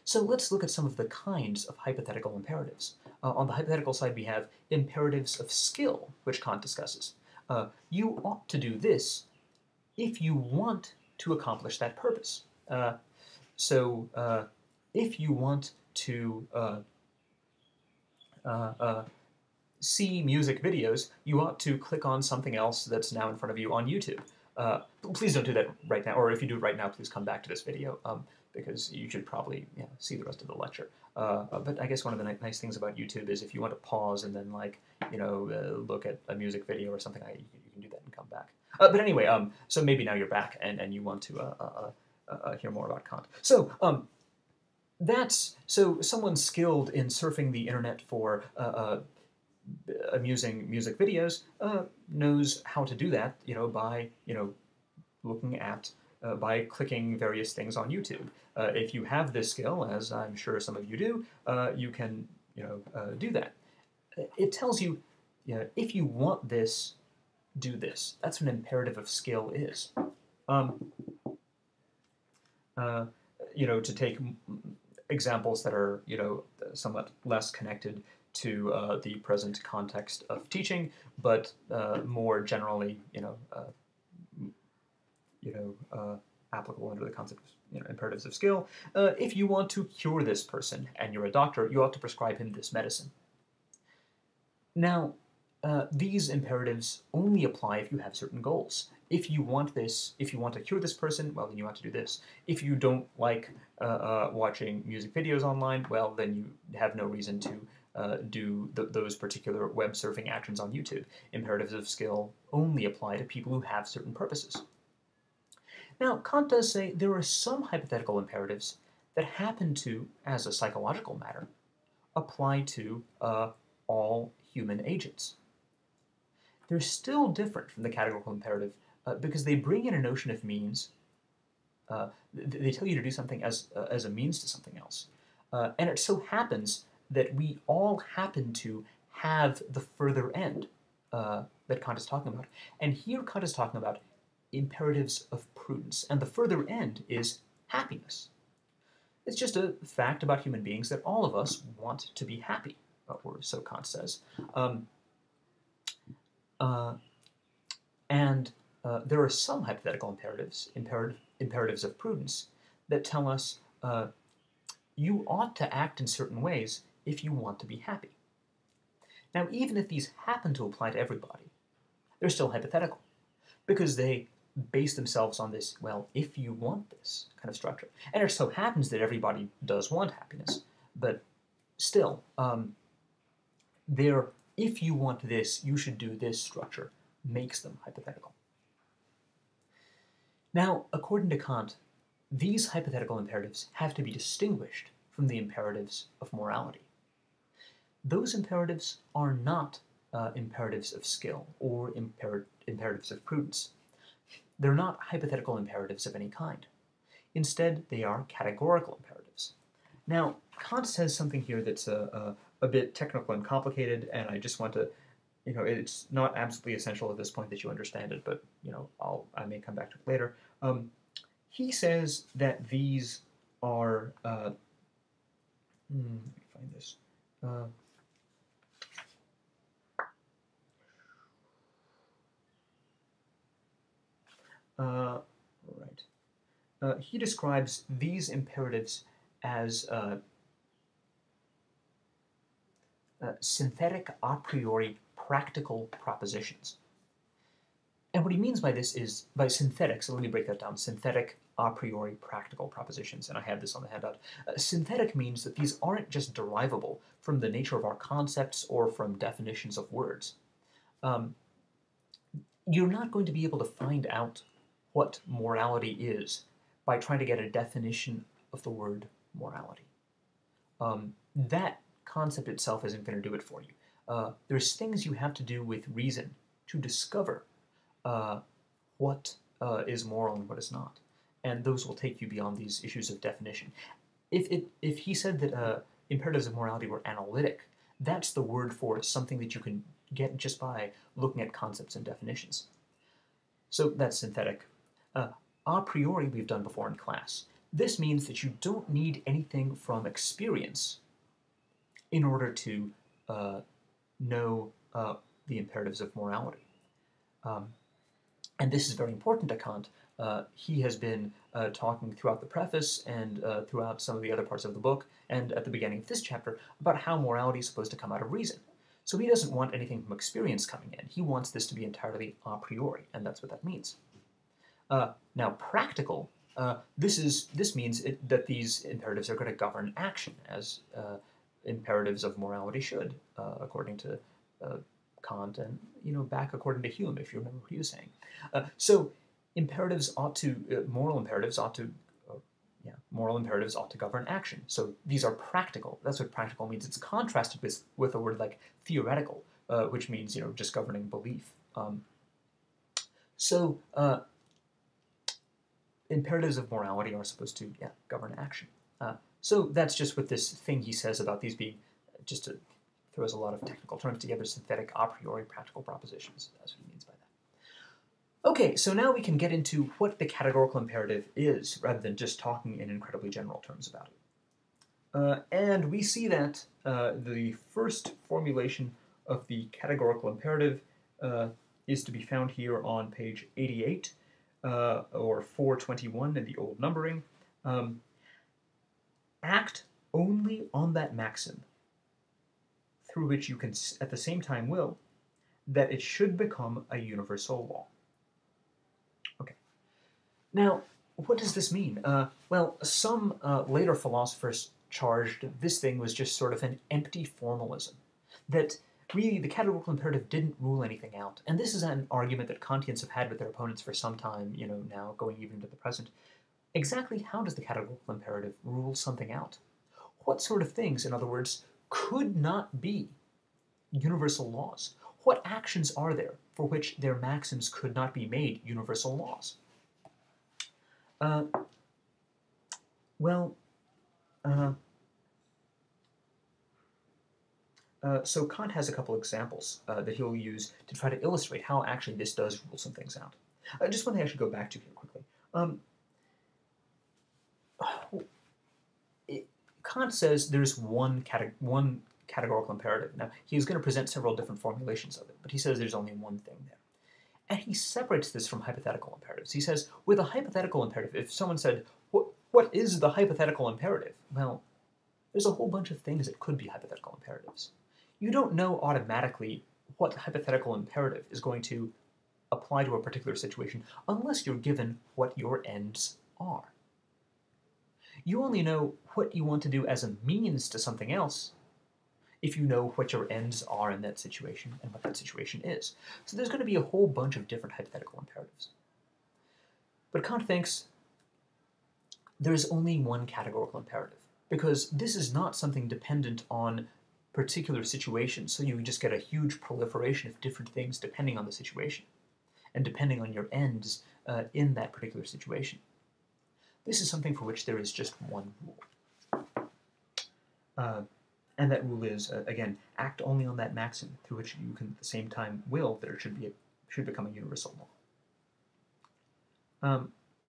So let's look at some of the kinds of hypothetical imperatives. On the hypothetical side, we have imperatives of skill, which Kant discusses. You ought to do this if you want to accomplish that purpose. If you want to see music videos, you ought to click on something else that's now in front of you on YouTube. Please don't do that right now, or if you do it right now, please come back to this video, because you should probably see the rest of the lecture. But I guess one of the nice things about YouTube is if you want to pause and then, like, look at a music video or something, you can do that and come back. But anyway, so maybe now you're back and you want to hear more about Kant. So so someone skilled in surfing the internet for amusing music videos knows how to do that, by looking at by clicking various things on YouTube. If you have this skill, as I'm sure some of you do, you can do that. It tells you, if you want this, do this. That's what an imperative of skill is. To take examples that are somewhat less connected to the present context of teaching, but more generally, applicable under the concept of imperatives of skill. If you want to cure this person and you're a doctor, you ought to prescribe him this medicine. Now, these imperatives only apply if you have certain goals. If you want to cure this person, well, then you have to do this. If you don't like watching music videos online, well, then you have no reason to do those particular web surfing actions on YouTube. Imperatives of skill only apply to people who have certain purposes. Now, Kant does say there are some hypothetical imperatives that happen to, as a psychological matter, apply to all human agents. They're still different from the categorical imperative because they bring in a notion of means. They tell you to do something as a means to something else. And it so happens that we all happen to have the further end that Kant is talking about. And here Kant is talking about imperatives of prudence, and the further end is happiness. It's just a fact about human beings that all of us want to be happy, or so Kant says. There are some hypothetical imperatives of prudence, that tell us you ought to act in certain ways if you want to be happy. Now, even if these happen to apply to everybody, they're still hypothetical, because they base themselves on this, well, if you want this kind of structure. And it so happens that everybody does want happiness, but still, if you want this, you should do this structure, makes them hypothetical. Now, according to Kant, these hypothetical imperatives have to be distinguished from the imperatives of morality. Those imperatives are not imperatives of skill or imperatives of prudence. They're not hypothetical imperatives of any kind. Instead, they are categorical imperatives. Now, Kant says something here that's a bit technical and complicated, and I just want to, it's not absolutely essential at this point that you understand it, but, I may come back to it later. He says that these are, let me find this. He describes these imperatives as synthetic a priori practical propositions. And what he means by this is, by synthetic, so let me break that down, synthetic a priori practical propositions, and I have this on the handout. Synthetic means that these aren't just derivable from the nature of our concepts or from definitions of words. You're not going to be able to find out what morality is by trying to get a definition of the word morality. That concept itself isn't going to do it for you. There's things you have to do with reason to discover what is moral and what is not. And those will take you beyond these issues of definition. If he said that imperatives of morality were analytic, that's the word for something that you can get just by looking at concepts and definitions. So that's synthetic. A priori we've done before in class. This means that you don't need anything from experience in order to know the imperatives of morality. And this is very important to Kant. He has been talking throughout the preface and throughout some of the other parts of the book, and at the beginning of this chapter, about how morality is supposed to come out of reason. So he doesn't want anything from experience coming in. He wants this to be entirely a priori, and that's what that means. Now, practical, this means that these imperatives are going to govern action, as imperatives of morality should, according to Kant, and back according to Hume, if you remember what he was saying. So imperatives ought to, moral imperatives ought to govern action. So these are practical. That's what practical means. It's contrasted with a word like theoretical, which means just governing belief. Imperatives of morality are supposed to govern action. So that's just what this thing he says about these being, just to throws a lot of technical terms together, synthetic a priori practical propositions. That's what he means by that. Okay, so now we can get into what the categorical imperative is, rather than just talking in incredibly general terms about it. And we see that the first formulation of the categorical imperative is to be found here on page 88, or 421 in the old numbering. Act only on that maxim through which you can at the same time will that it should become a universal law. Okay. Now, what does this mean? Well, some later philosophers charged this thing was just sort of an empty formalism, that really the categorical imperative didn't rule anything out. And this is an argument that Kantians have had with their opponents for some time, now going even into the present. Exactly how does the categorical imperative rule something out? What sort of things, in other words, could not be universal laws? What actions are there for which their maxims could not be made universal laws? So Kant has a couple examples that he'll use to try to illustrate how actually this does rule some things out. Just one thing I should go back to here quickly. Kant says there's one categorical imperative. Now, he's going to present several different formulations of it, but he says there's only one thing there. And he separates this from hypothetical imperatives. He says, with a hypothetical imperative, if someone said, what is the hypothetical imperative? Well, there's a whole bunch of things that could be hypothetical imperatives. You don't know automatically what hypothetical imperative is going to apply to a particular situation unless you're given what your ends are. You only know what you want to do as a means to something else if you know what your ends are in that situation and what that situation is. So there's going to be a whole bunch of different hypothetical imperatives. But Kant thinks there's only one categorical imperative, because this is not something dependent on particular situations, so you just get a huge proliferation of different things depending on the situation and depending on your ends in that particular situation. This is something for which there is just one rule. And that rule is, again, act only on that maxim through which you can at the same time will that it should become a universal law.